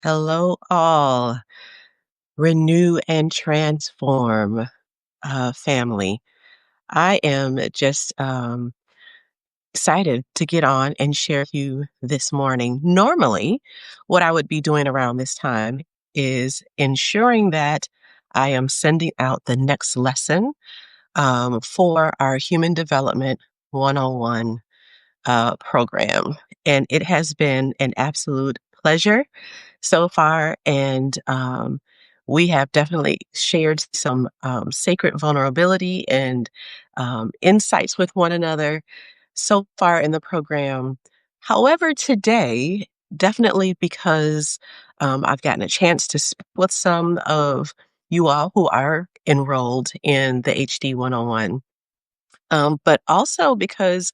Hello, all. Renew and transform, family. I am just excited to get on and share with you this morning. Normally, what I would be doing around this time is ensuring that I am sending out the next lesson for our Human Development 101 program. And it has been an absolute pleasure so far. And we have definitely shared some sacred vulnerability and insights with one another so far in the program. However, today, definitely because I've gotten a chance to speak with some of you all who are enrolled in the HD 101, but also because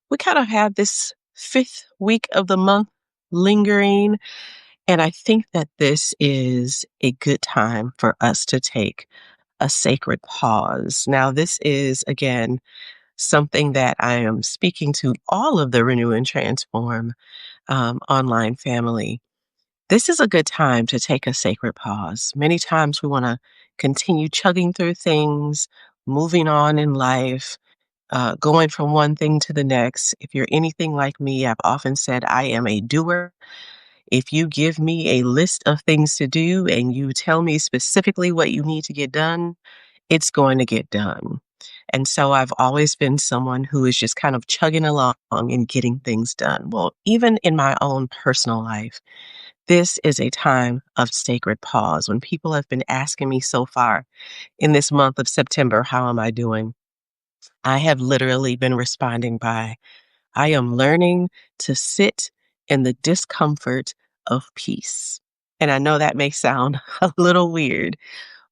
we kind of have this fifth week of the month lingering. And I think that this is a good time for us to take a sacred pause. Now, this is, again, something that I am speaking to all of the Renew and Transform online family. This is a good time to take a sacred pause. Many times we want to continue chugging through things, moving on in life, going from one thing to the next. If you're anything like me, I've often said I am a doer. If you give me a list of things to do and you tell me specifically what you need to get done, it's going to get done. And so I've always been someone who is just kind of chugging along and getting things done. Well, even in my own personal life, this is a time of sacred pause. When people have been asking me so far in this month of September, how am I doing? I have literally been responding by, I am learning to sit in the discomfort of peace. And I know that may sound a little weird,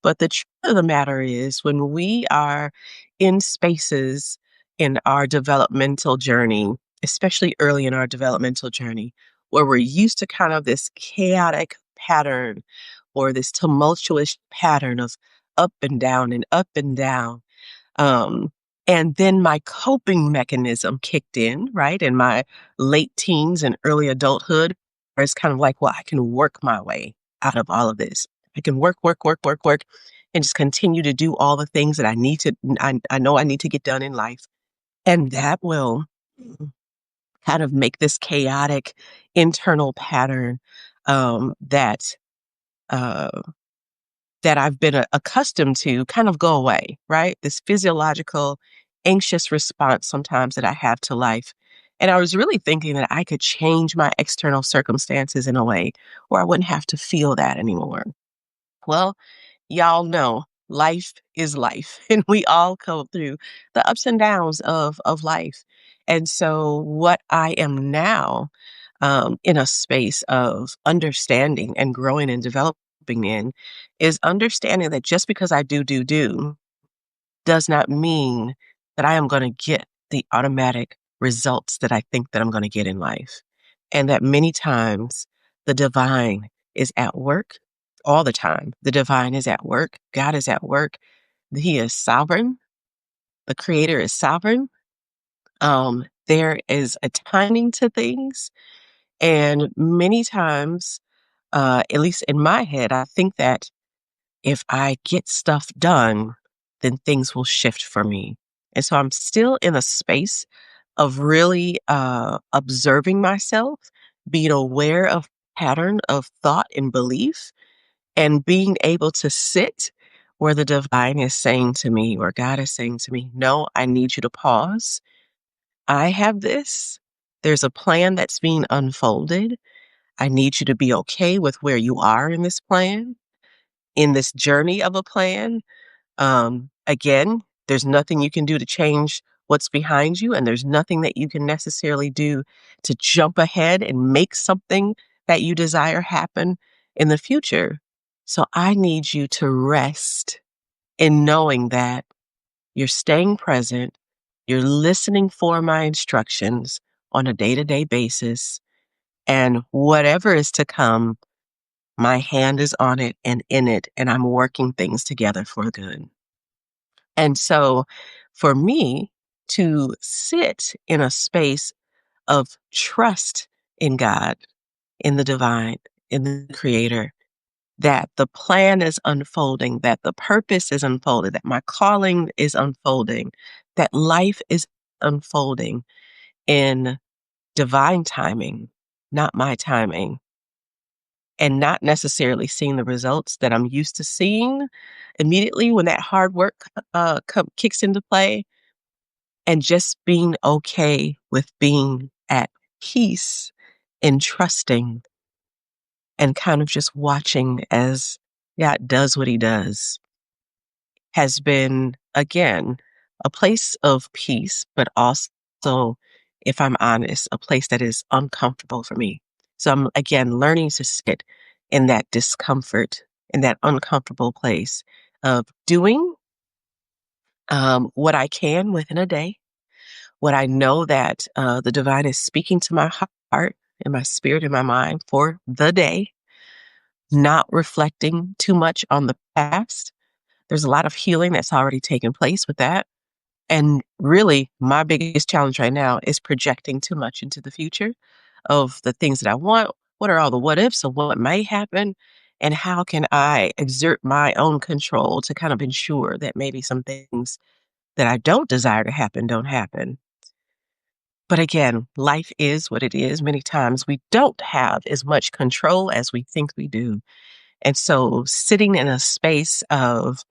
but the truth of the matter is, when we are in spaces in our developmental journey, especially early in our developmental journey, where we're used to kind of this chaotic pattern or this tumultuous pattern of up and down and up and down, um, and then my coping mechanism kicked in, right, in my late teens and early adulthood, where it's kind of like, well, I can work my way out of all of this. I can work, work, work, work, work, and just continue to do all the things that I know I need to get done in life. And that will kind of make this chaotic internal pattern that uh, that I've been accustomed to kind of go away, right? This physiological, anxious response sometimes that I have to life. And I was really thinking that I could change my external circumstances in a way where I wouldn't have to feel that anymore. Well, y'all know life is life, and we all go through the ups and downs of life. And so, what I am now in a space of understanding and growing and developing in is understanding that just because I do does not mean that I am going to get the automatic results that I think that I'm going to get in life. And that many times the divine is at work all the time. The divine is at work. God is at work. He is sovereign. The creator is sovereign. There is a timing to things. And many times, at least in my head, I think that if I get stuff done, then things will shift for me. And so I'm still in a space of really observing myself, being aware of pattern of thought and belief, and being able to sit where the divine is saying to me, or God is saying to me, no, I need you to pause. I have this. There's a plan that's being unfolded. I need you to be okay with where you are in this plan, in this journey of a plan. Again, there's nothing you can do to change what's behind you, and there's nothing that you can necessarily do to jump ahead and make something that you desire happen in the future. So I need you to rest in knowing that you're staying present, you're listening for my instructions on a day-to-day basis, and whatever is to come, my hand is on it and in it, and I'm working things together for good. And so for me to sit in a space of trust in God, in the divine, in the Creator, that the plan is unfolding, that the purpose is unfolded, that my calling is unfolding, that life is unfolding in divine timing, not my timing, and not necessarily seeing the results that I'm used to seeing immediately when that hard work kicks into play, and just being okay with being at peace and trusting and kind of just watching as God does what he does has been, again, a place of peace, but also, if I'm honest, a place that is uncomfortable for me. So I'm, again, learning to sit in that discomfort, in that uncomfortable place of doing what I can within a day, what I know that the divine is speaking to my heart and my spirit and my mind for the day, not reflecting too much on the past. There's a lot of healing that's already taken place with that. And really, my biggest challenge right now is projecting too much into the future of the things that I want. What are all the what ifs of what may happen? And how can I exert my own control to kind of ensure that maybe some things that I don't desire to happen don't happen? But again, life is what it is. Many times we don't have as much control as we think we do. And so sitting in a space of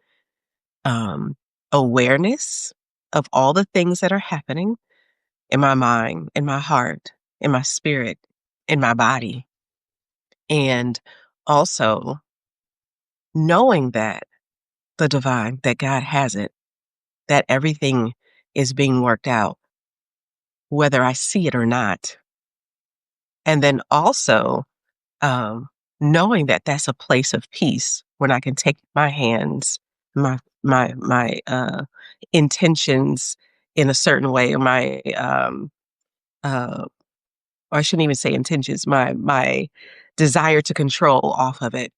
um, awareness of all the things that are happening in my mind, in my heart, in my spirit, in my body, and also knowing that the divine, that God has it, that everything is being worked out, whether I see it or not. And then also um, knowing that that's a place of peace when I can take my hands, my intentions in a certain way, or my uh, or I shouldn't even say intentions, my desire to control off of it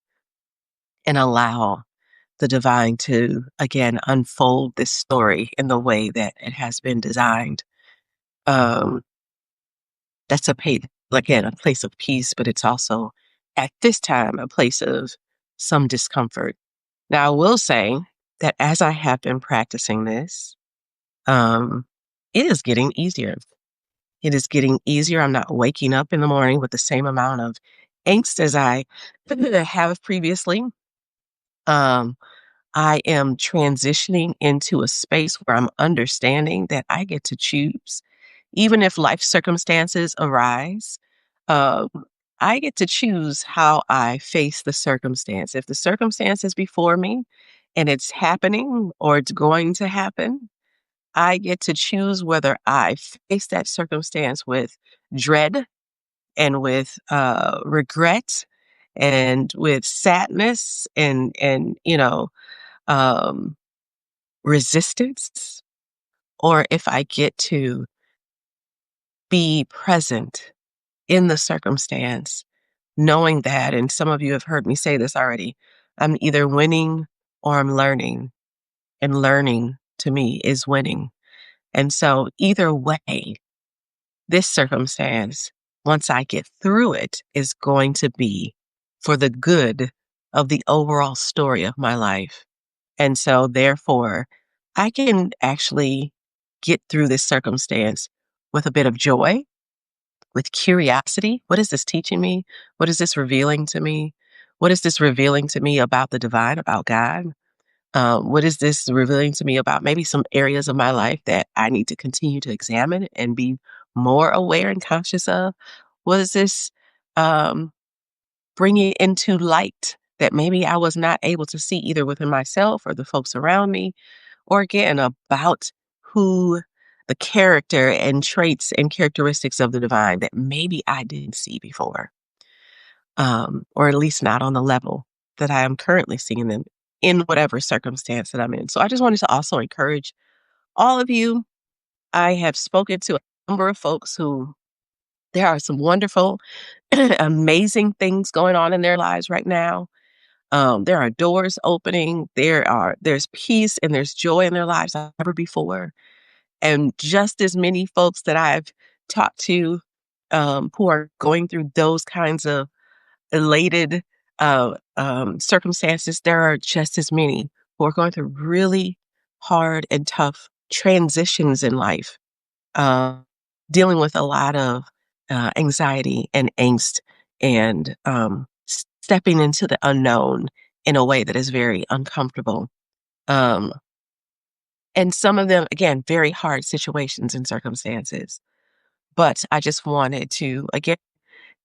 and allow the divine to again unfold this story in the way that it has been designed. Um, that's again, a place of peace, but it's also at this time a place of some discomfort. Now, I will say that as I have been practicing this, um, it is getting easier. It is getting easier. I'm not waking up in the morning with the same amount of angst as I have previously. Um, I am transitioning into a space where I'm understanding that I get to choose. Even if life circumstances arise, um, I get to choose how I face the circumstance. If the circumstance is before me and it's happening or it's going to happen, I get to choose whether I face that circumstance with dread and with regret and with sadness and um, resistance, or if I get to be present in the circumstance, knowing that, and some of you have heard me say this already, I'm either winning or I'm learning, and learning to me is winning. And so either way, this circumstance, once I get through it, is going to be for the good of the overall story of my life. And so, therefore, I can actually get through this circumstance with a bit of joy, with curiosity. What is this teaching me? What is this revealing to me? What is this revealing to me about the divine, about God? What is this revealing to me about maybe some areas of my life that I need to continue to examine and be more aware and conscious of? What is this um, bringing into light that maybe I was not able to see either within myself or the folks around me? Or again, about who the character and traits and characteristics of the divine that maybe I didn't see before, or at least not on the level that I am currently seeing them in whatever circumstance that I'm in. So I just wanted to also encourage all of you. I have spoken to a number of folks who there are some wonderful, amazing things going on in their lives right now. There are doors opening. There's peace and there's joy in their lives like never before. And just as many folks that I've talked to who are going through those kinds of elated circumstances, there are just as many who are going through really hard and tough transitions in life, uh, dealing with a lot of anxiety and angst and stepping into the unknown in a way that is very uncomfortable. Um, and some of them, again, very hard situations and circumstances. But I just wanted to, again,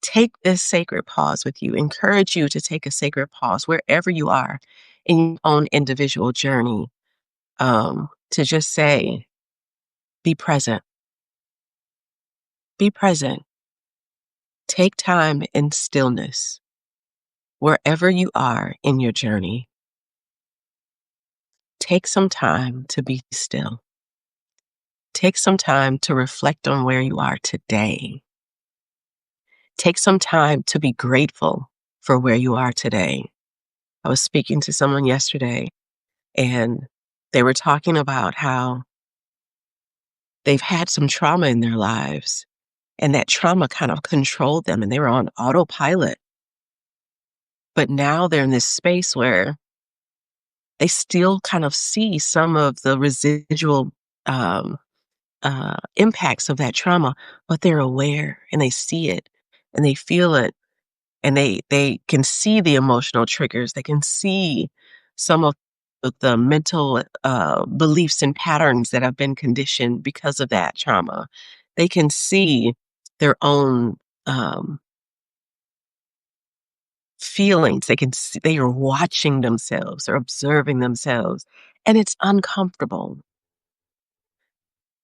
take this sacred pause with you, encourage you to take a sacred pause wherever you are in your own individual journey, to just say, be present, be present. Take time in stillness wherever you are in your journey. Take some time to be still. Take some time to reflect on where you are today. Take some time to be grateful for where you are today. I was speaking to someone yesterday and they were talking about how they've had some trauma in their lives and that trauma kind of controlled them and they were on autopilot. But now they're in this space where they still kind of see some of the residual um, impacts of that trauma, but they're aware and they see it and they feel it and they can see the emotional triggers. They can see some of the mental beliefs and patterns that have been conditioned because of that trauma. They can see their own um, feelings. They can see, they are watching themselves or observing themselves, and it's uncomfortable.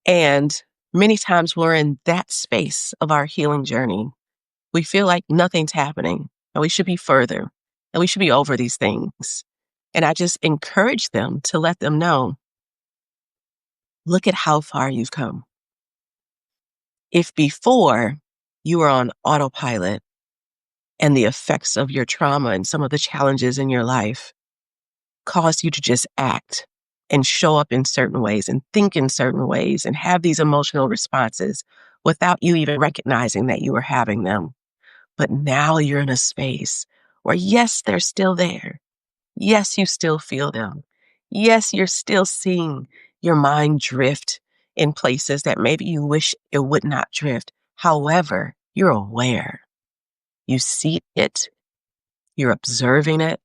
And many times we're in that space of our healing journey. We feel like nothing's happening and we should be further and we should be over these things. And I just encourage them to let them know, look at how far you've come. If before you were on autopilot and the effects of your trauma and some of the challenges in your life caused you to just act and show up in certain ways and think in certain ways and have these emotional responses without you even recognizing that you were having them. But now you're in a space where, yes, they're still there. Yes, you still feel them. Yes, you're still seeing your mind drift in places that maybe you wish it would not drift. However, you're aware. You see it. You're observing it.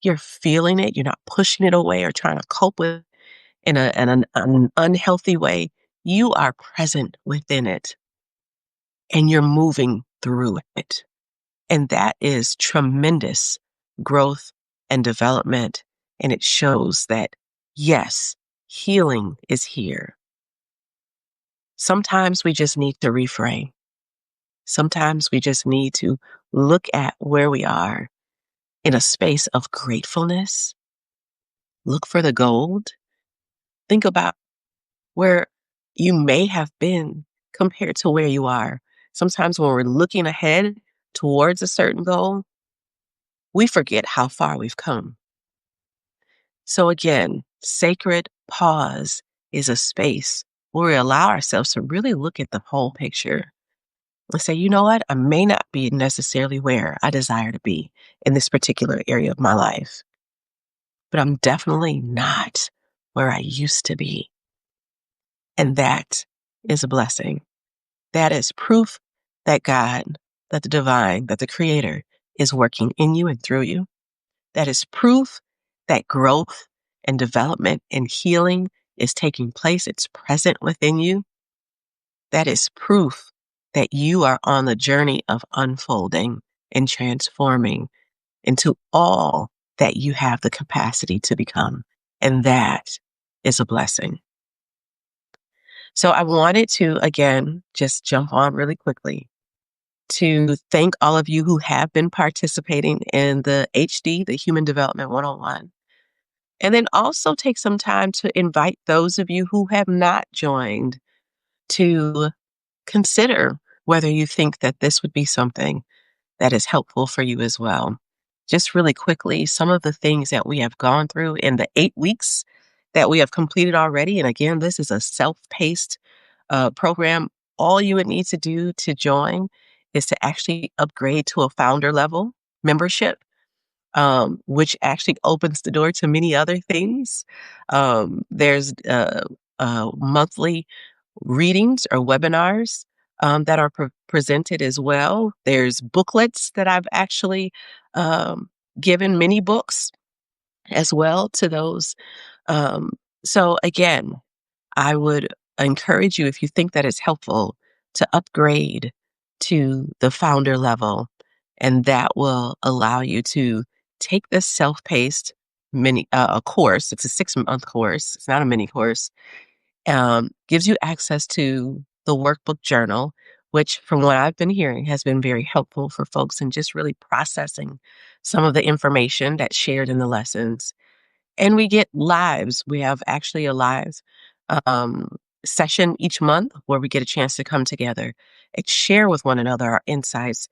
You're feeling it. You're not pushing it away or trying to cope with it in an unhealthy way. You are present within it and you're moving through it. And that is tremendous growth and development. And it shows that, yes, healing is here. Sometimes we just need to reframe. Sometimes we just need to look at where we are in a space of gratefulness. Look for the gold. Think about where you may have been compared to where you are. Sometimes when we're looking ahead towards a certain goal, we forget how far we've come. So again, sacred pause is a space where we allow ourselves to really look at the whole picture and say, you know what? I may not be necessarily where I desire to be in this particular area of my life, but I'm definitely not where I used to be. And that is a blessing. That is proof that God, that the divine, that the creator is working in you and through you. That is proof that growth and development and healing is taking place. It's present within you. That is proof that you are on the journey of unfolding and transforming into all that you have the capacity to become. And that is a blessing. So I wanted to, again, just jump on really quickly to thank all of you who have been participating in the HD, the Human Development 101. And then also take some time to invite those of you who have not joined to consider whether you think that this would be something that is helpful for you as well. Just really quickly, some of the things that we have gone through in the 8 weeks that we have completed already. And again, this is a self-paced program. All you would need to do to join is to actually upgrade to a founder level membership, which actually opens the door to many other things. There's monthly readings or webinars that are presented as well. There's booklets that I've actually um, given many books as well to those. Um, so again, I would encourage you, if you think that it's helpful, to upgrade to the founder level, and that will allow you to take this self-paced mini a course. It's a 6-month course. It's not a mini course. Gives you access to the workbook journal, which, from what I've been hearing, has been very helpful for folks in just really processing some of the information that's shared in the lessons. And we get lives. We have actually a live um, session each month where we get a chance to come together and share with one another our insights,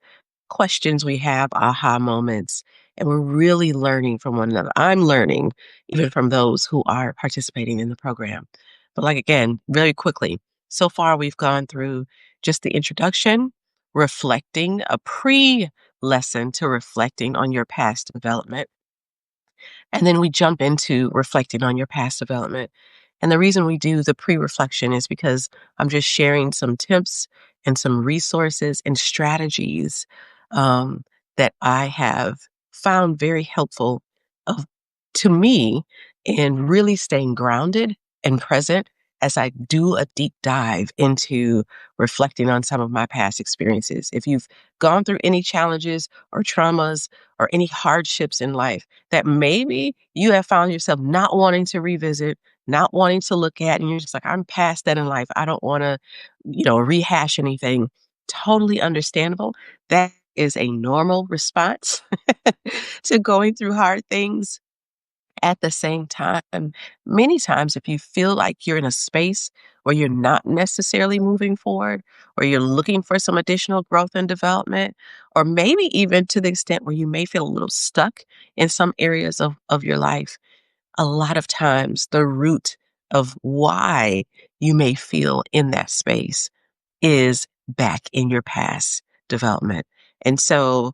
questions we have, aha moments, and we're really learning from one another. I'm learning even from those who are participating in the program. But like again, very quickly, so far we've gone through just the introduction, reflecting, a pre-lesson to reflecting on your past development, and then we jump into reflecting on your past development. And the reason we do the pre reflection is because I'm just sharing some tips and some resources and strategies um, that I have found very helpful of, to me, in really staying grounded and present as I do a deep dive into reflecting on some of my past experiences. If you've gone through any challenges or traumas or any hardships in life, that maybe you have found yourself not wanting to revisit, not wanting to look at, and you're just like, I'm past that in life. I don't want to, rehash anything. Totally understandable. That is a normal response to going through hard things. At the same time, many times, if you feel like you're in a space where you're not necessarily moving forward, or you're looking for some additional growth and development, or maybe even to the extent where you may feel a little stuck in some areas of your life, a lot of times the root of why you may feel in that space is back in your past development. And so,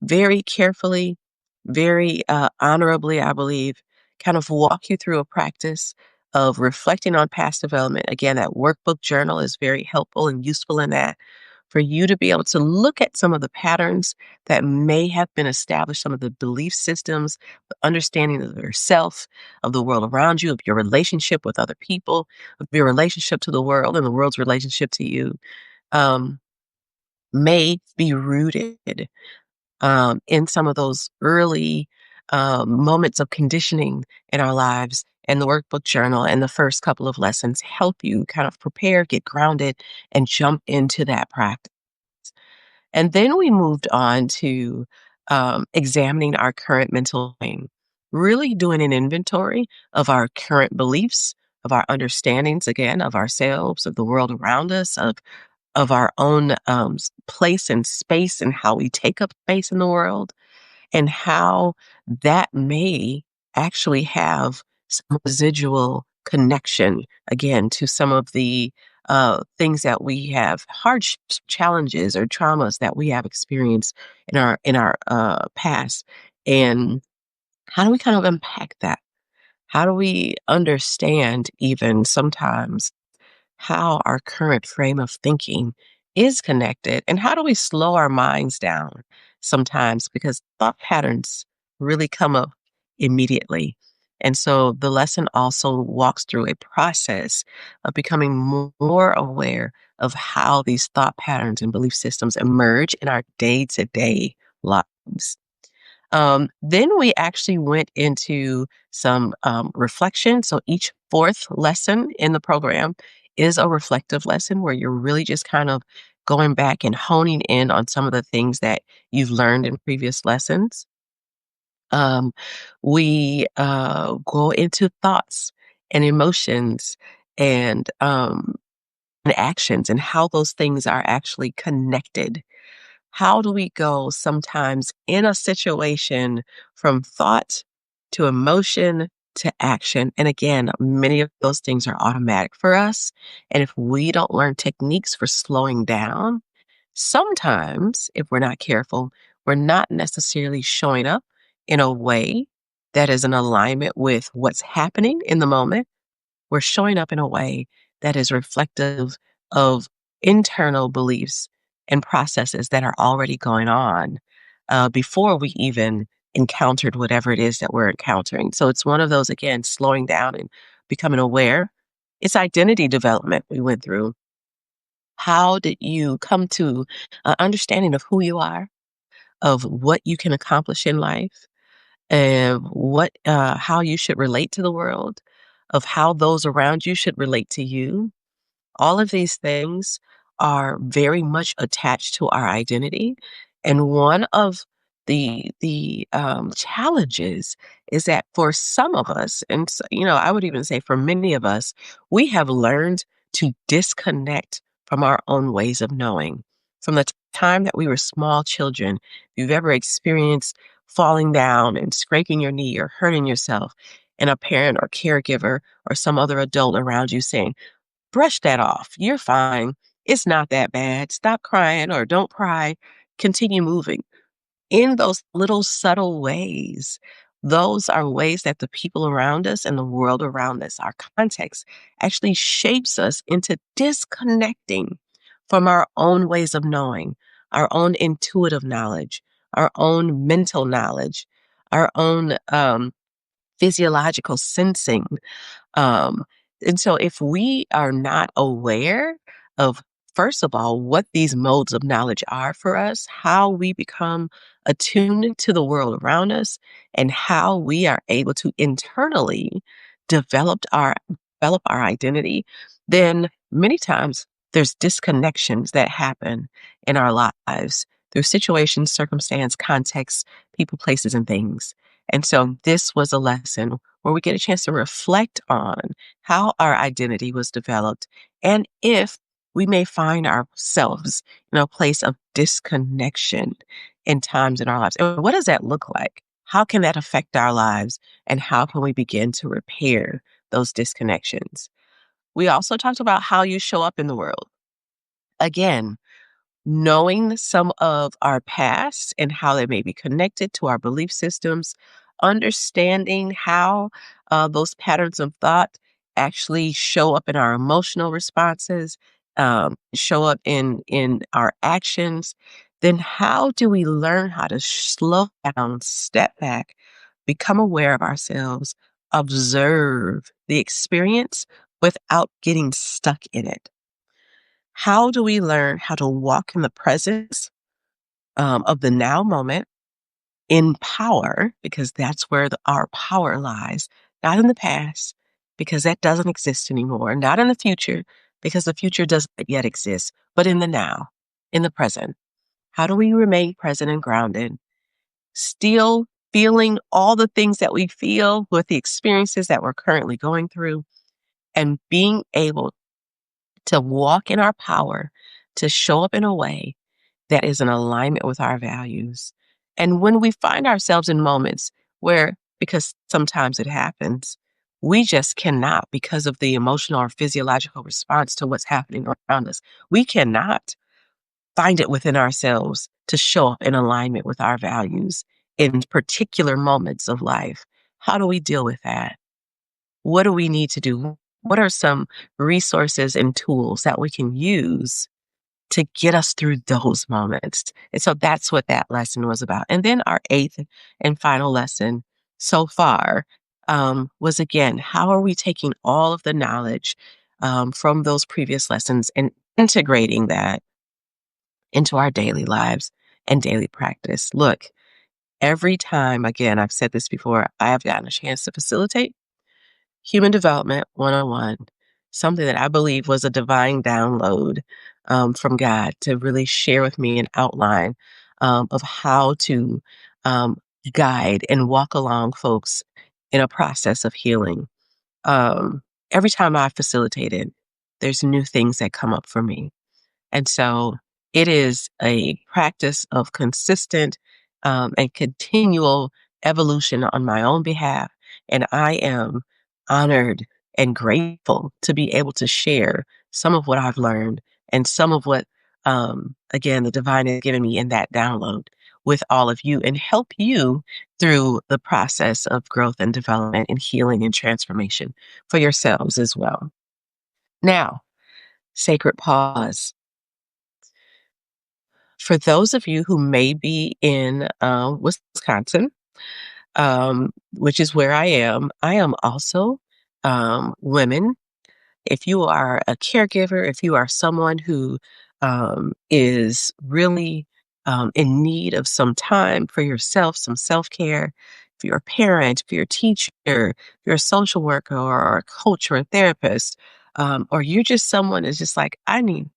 very carefully, very honorably, I believe, kind of walk you through a practice of reflecting on past development. Again, that workbook journal is very helpful and useful in that, for you to be able to look at some of the patterns that may have been established, some of the belief systems, the understanding of yourself, of the world around you, of your relationship with other people, of your relationship to the world and the world's relationship to you, um, may be rooted in some of those early moments of conditioning in our lives. And the workbook journal and the first couple of lessons help you kind of prepare, get grounded, and jump into that practice. And then we moved on to examining our current mental game, really doing an inventory of our current beliefs, of our understandings, again, of ourselves, of the world around us, of our own place and space and how we take up space in the world, and how that may actually have some residual connection, again, to some of the things that we have, hardships, challenges, or traumas that we have experienced in our past. And how do we kind of unpack that? How do we understand, even sometimes, how our current frame of thinking is connected, and how do we slow our minds down sometimes, because thought patterns really come up immediately. And so the lesson also walks through a process of becoming more aware of how these thought patterns and belief systems emerge in our day-to-day lives. Then we actually went into some reflection. So each fourth lesson in the program is a reflective lesson where you're really just kind of going back and honing in on some of the things that you've learned in previous lessons. Um, we go into thoughts and emotions and actions, and how those things are actually connected. How do we go sometimes in a situation from thought to emotion to action? And again, many of those things are automatic for us. And if we don't learn techniques for slowing down, Sometimes, if we're not careful, we're not necessarily showing up in a way that is in alignment with what's happening in the moment. We're showing up in a way that is reflective of internal beliefs and processes that are already going on before we even encountered whatever it is that we're encountering. So it's one of those, again, slowing down and becoming aware. It's identity development we went through. How did you come to an understanding of who you are, of what you can accomplish in life, and how you should relate to the world, of how those around you should relate to you? All of these things are very much attached to our identity, and one of the challenges is that for some of us, and I would even say for many of us, we have learned to disconnect from our own ways of knowing. From the time that we were small children, if you've ever experienced falling down and scraping your knee or hurting yourself, and a parent or caregiver or some other adult around you saying, brush that off. You're fine. It's not that bad. Stop crying or don't cry. Continue moving. In those little subtle ways, those are ways that the people around us and the world around us, our context, actually shapes us into disconnecting from our own ways of knowing, our own intuitive knowledge, our own mental knowledge, our own physiological sensing. um, and so if we are not aware of, first of all, what these modes of knowledge are for us, how we become attuned to the world around us, and how we are able to internally develop our develop our identity, then many times there's disconnections that happen in our lives through situations, circumstance, context, people, places, and things. And so this was a lesson where we get a chance to reflect on how our identity was developed and if we may find ourselves in a place of disconnection in times in our lives. And what does that look like? How can that affect our lives? And how can we begin to repair those disconnections? We also talked about how you show up in the world. Again, knowing some of our past and how they may be connected to our belief systems, understanding how those patterns of thought actually show up in our emotional responses, show up in our actions, then how do we learn how to slow down, step back, become aware of ourselves, observe the experience without getting stuck in it? How do we learn how to walk in the presence of the now moment in power, because that's where our power lies, not in the past, because that doesn't exist anymore, not in the future, because the future doesn't yet exist, but in the now, in the present. How do we remain present and grounded, still feeling all the things that we feel with the experiences that we're currently going through, and being able to walk in our power, to show up in a way that is in alignment with our values. And when we find ourselves in moments where, because sometimes it happens, we just cannot, because of the emotional or physiological response to what's happening around us, we cannot find it within ourselves to show up in alignment with our values in particular moments of life. How do we deal with that? What do we need to do? What are some resources and tools that we can use to get us through those moments? And so that's what that lesson was about. And then our eighth and final lesson so far was, again, how are we taking all of the knowledge from those previous lessons and integrating that into our daily lives and daily practice? Look, every time, again, I've said this before, I have gotten a chance to facilitate Human Development 101, something that I believe was a divine download from God to really share with me an outline of how to um, guide and walk along folks in a process of healing. Every time I facilitate it, there's new things that come up for me. And so it is a practice of consistent and continual evolution on my own behalf. And I am honored and grateful to be able to share some of what I've learned and some of what again, the divine has given me in that download with all of you and help you through the process of growth and development and healing and transformation for yourselves as well. Now, sacred pause. For those of you who may be in Wisconsin, which is where I am also women. If you are a caregiver, if you are someone who is really in need of some time for yourself, some self care, if you're a parent, if you're a teacher, if you're a social worker or a coach or a therapist, or you're just someone that's just like, I need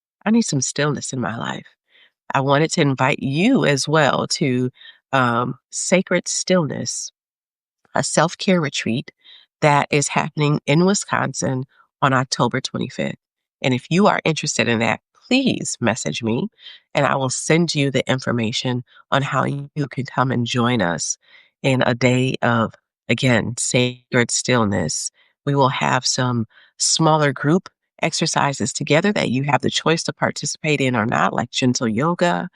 some stillness in my life. I wanted to invite you as well to Sacred Stillness, a self care retreat that is happening in Wisconsin on October 25th. And if you are interested in that, please message me and I will send you the information on how you can come and join us in a day of, again, sacred stillness. We will have some smaller group exercises together that you have the choice to participate in or not, like gentle yoga.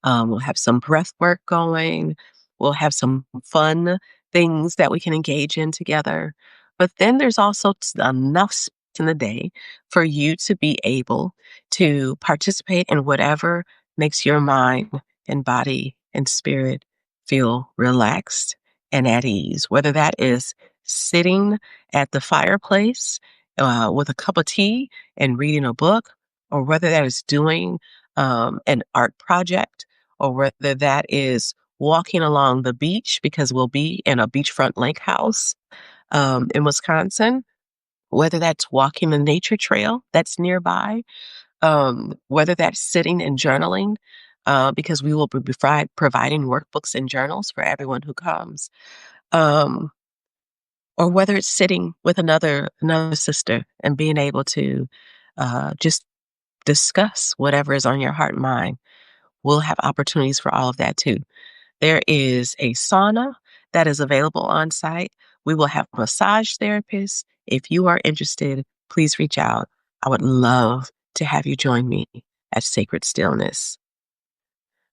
We'll have some breath work going. We'll have some fun things that we can engage in together. But then there's also enough space in the day for you to be able to participate in whatever makes your mind and body and spirit feel relaxed and at ease, whether that is sitting at the fireplace with a cup of tea and reading a book, or whether that is doing an art project, or whether that is walking along the beach because we'll be in a beachfront lake house in Wisconsin, whether that's walking the nature trail that's nearby, whether that's sitting and journaling, because we will be providing workbooks and journals for everyone who comes, um, or whether it's sitting with another sister and being able to just discuss whatever is on your heart and mind. We'll have opportunities for all of that too. There is a sauna that is available on site. We will have massage therapists. If you are interested, please reach out. I would love to have you join me at Sacred Stillness.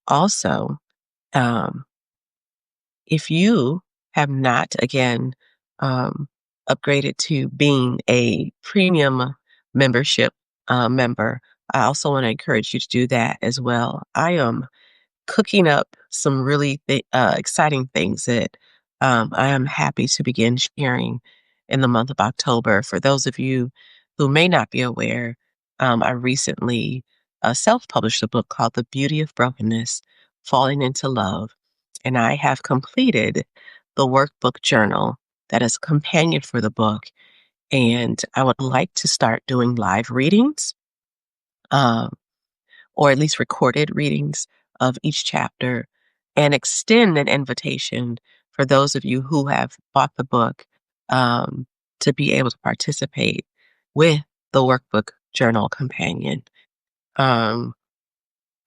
Also, um, if you have not, again, um, upgraded to being a premium membership member, I also want to encourage you to do that as well. I am cooking up some really exciting things that I am happy to begin sharing in the month of October. For those of you who may not be aware, I recently self published a book called The Beauty of Brokenness Falling into Love. And I have completed the workbook journal that is a companion for the book. And I would like to start doing live readings. Um, or at least recorded readings of each chapter, and extend an invitation for those of you who have bought the book um, to be able to participate with the workbook journal companion. Um,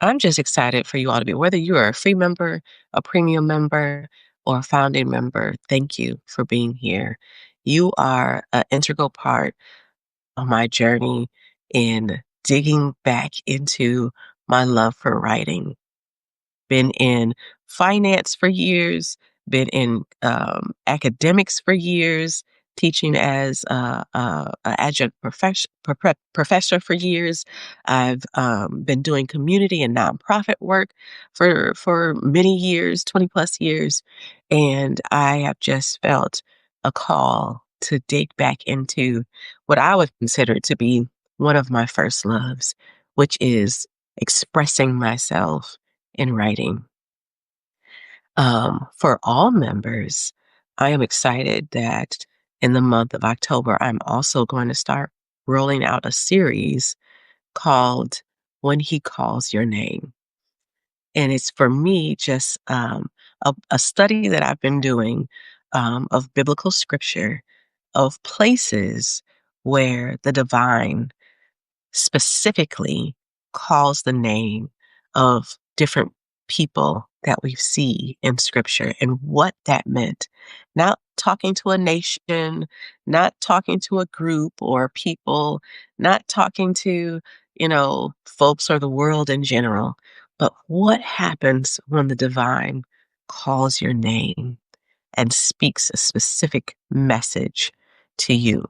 I'm just excited for you all to be, whether you are a free member, a premium member, or a founding member, thank you for being here. You are an integral part on my journey in digging back into my love for writing. Been in finance for years, been in academics for years, teaching as a adjunct professor for years. I've been doing community and nonprofit work for many years, 20 plus years, and I have just felt a call to dig back into what I would consider to be one of my first loves, which is expressing myself in writing. For all members, I am excited that in the month of October, I'm also going to start rolling out a series called When He Calls Your Name. And it's for me just a study that I've been doing of biblical scripture, of places where the divine specifically calls the name of different people that we see in scripture and what that meant. Not talking to a nation, not talking to a group or people, not talking to folks or the world in general. But what happens when the divine calls your name and speaks a specific message to you?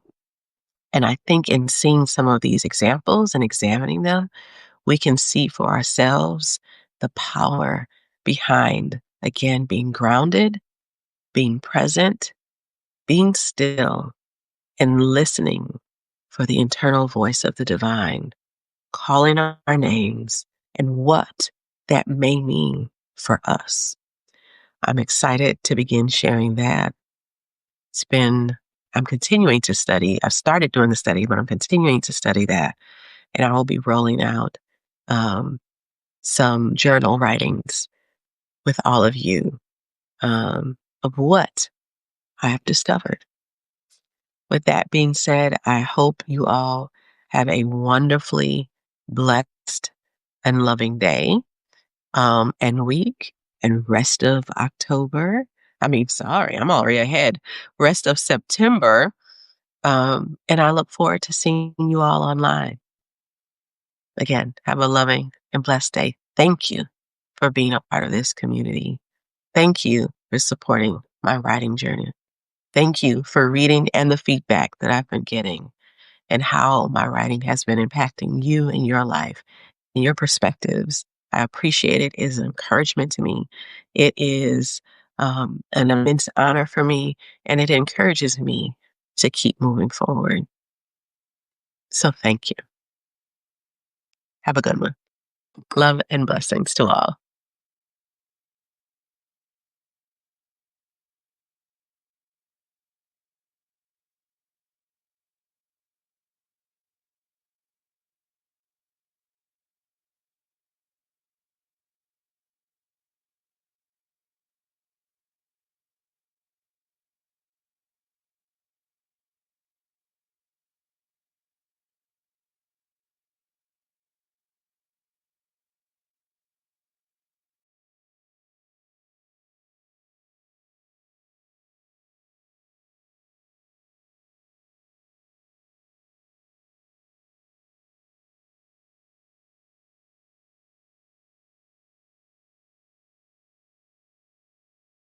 And I think in seeing some of these examples and examining them, we can see for ourselves the power behind, again, being grounded, being present, being still, and listening for the internal voice of the divine, calling our names and what that may mean for us. I'm excited to begin sharing that. It's been, I'm continuing to study. I've started doing the study, but I'm continuing to study that. And I will be rolling out um, some journal writings with all of you of what I have discovered. With that being said, I hope you all have a wonderfully blessed and loving day and week and rest of October. Sorry, I'm already ahead. Rest of September. And I look forward to seeing you all online. Again, have a loving and blessed day. Thank you for being a part of this community. Thank you for supporting my writing journey. Thank you for reading and the feedback that I've been getting and how my writing has been impacting you and your life and your perspectives. I appreciate it. It is an encouragement to me. It is an immense honor for me, and it encourages me to keep moving forward. So thank you. Have a good one. Love and blessings to all.